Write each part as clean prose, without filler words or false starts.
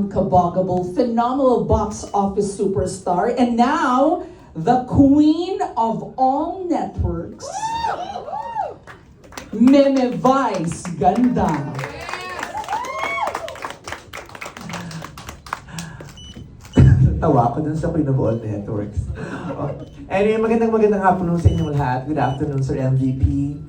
Kabogable, phenomenal box office superstar, and now the queen of all networks, Meme Vice Ganda. Tawa ako dun sa Queen of All Networks. Anyway, magandang hapon sa inyong lahat. Good afternoon, Sir MVP,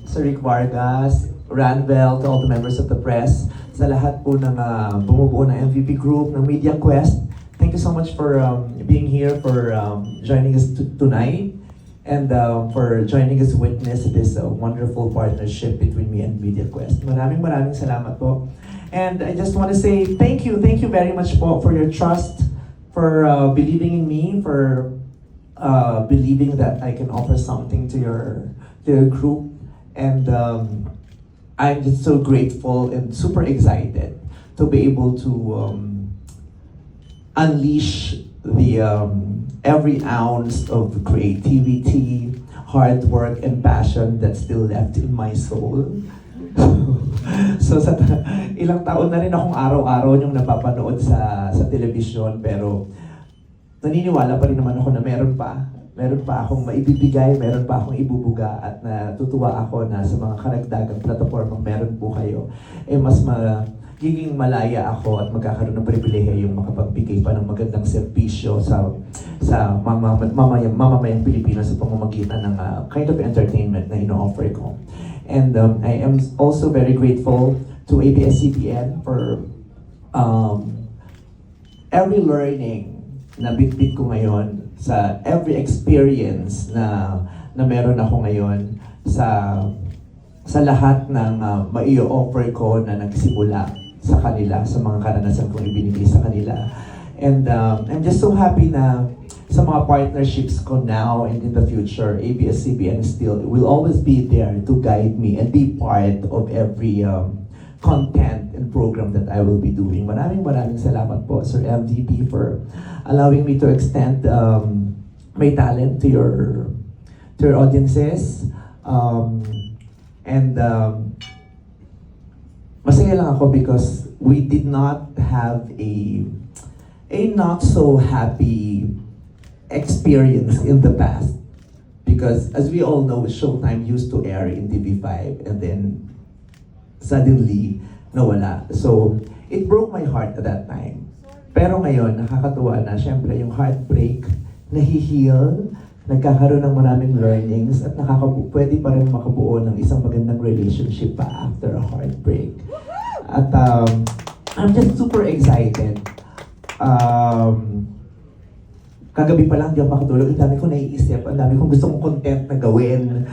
Sir Rick Vargas, Ranvel, to all the members of the press, sa lahat po ng bumubuo ng MVP Group, ng Media Quest. Thank you so much for being here, for joining us tonight, and for joining us witness this wonderful partnership between me and Media Quest. Maraming salamat po. And I just want to say thank you very much po for your trust, for believing in me, for believing that I can offer something to your group. And I'm just so grateful and super excited to be able to unleash the every ounce of creativity, hard work, and passion that's still left in my soul. So sa ilang taon na rin akong araw-araw yung napapanood sa telebisyon, pero naniniwala pa rin naman ako na meron pa akong maibibigay, meron pa akong ibubuga, at natutuwa ako na sa mga karagdagang platapormang meron po kayo, mas magiging malaya ako at magkakaroon ng pribilehiyo yung makapagbigay pa ng magandang serbisyo sa mamamayang Pilipino sa pamamagitan ng kind of entertainment na ino-offer ko. And I am also very grateful to ABS-CBN for every learning na bit-bit ko ngayon, sa every experience na meron ako ngayon, sa lahat ng mai-offer ko na nagsimula sa kanila, sa mga karanasan kong ibinigay sa kanila. And I'm just so happy na sa mga partnerships ko now and in the future, ABS-CBN still will always be there to guide me and be part of every content and program that I will be doing. Maraming salamat po, Sir MVP, for allowing me to extend my talent to your audiences. Masaya lang ako because we did not have a not so happy experience in the past, because as we all know, Showtime used to air in TV5 and then suddenly nawala. So it broke my heart at that time. Pero ngayon, nakakatuwa na, syempre yung heartbreak nahi-heal, nagkakaroon ng maraming learnings, at pwede pa rin makabuo ng isang magandang relationship pa after a heartbreak. At I'm just super excited. Kagabi pa lang, di ako makatulog. Ang dami kong naiisip, ang dami kong gustong content na gawin.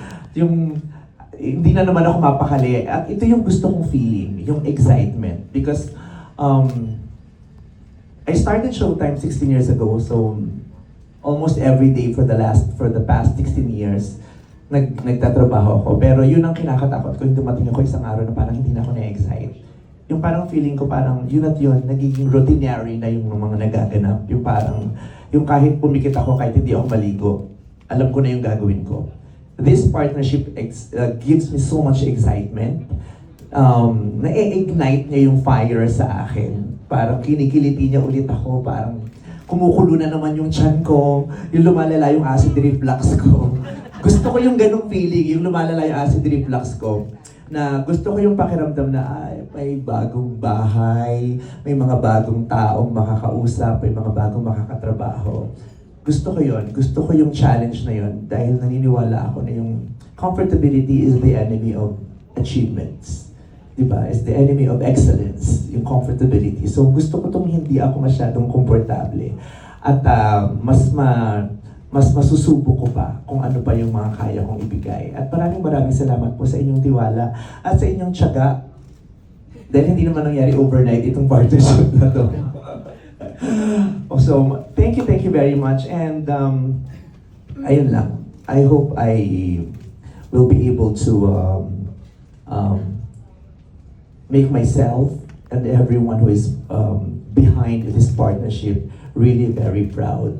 Hindi na naman ako mapakali. At ito yung gusto kong feeling, yung excitement. Because I started Showtime 16 years ago, so almost every day for the past 16 years, nagtatrabaho ako. Pero yun ang kinakatakot ko, yung dumating ako isang araw na parang hindi na ako na-excite. Yung parang feeling ko parang yun at yun, nagiging routinary na yung mga nagaganap. Yung kahit pumikit ako, kahit hindi ako maligo, alam ko na yung gagawin ko. This partnership gives me so much excitement. Na-ignite niya yung fire sa akin. Parang kinikiliti niya ulit ako, parang kumukulo na naman yung tiyan ko, yung lumalala yung acid reflux ko. Gusto ko yung ganung feeling, yung lumalala yung acid reflux ko, na gusto ko yung pakiramdam na may bagong bahay, may mga bagong taong makakausap, may mga bagong makakatrabaho. Gusto ko yun. Gusto ko yung challenge na yun dahil naniniwala ako na yung comfortability is the enemy of achievements. Diba? It's the enemy of excellence, yung comfortability. So gusto ko itong hindi ako masyadong komportable. At mas masusubo ko pa kung ano pa yung mga kaya kong ibigay. At maraming salamat po sa inyong tiwala at sa inyong tiyaga. Dahil hindi naman nangyari overnight itong partnership na to. So, thank you very much. And ayun lang. I hope I will be able to make myself and everyone who is behind this partnership really very proud.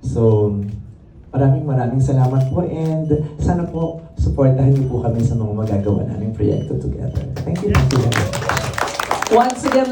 So, maraming salamat po, and sana po supportahan niyo po kami sa mga magagawa naming proyekto together. Thank you. Once again,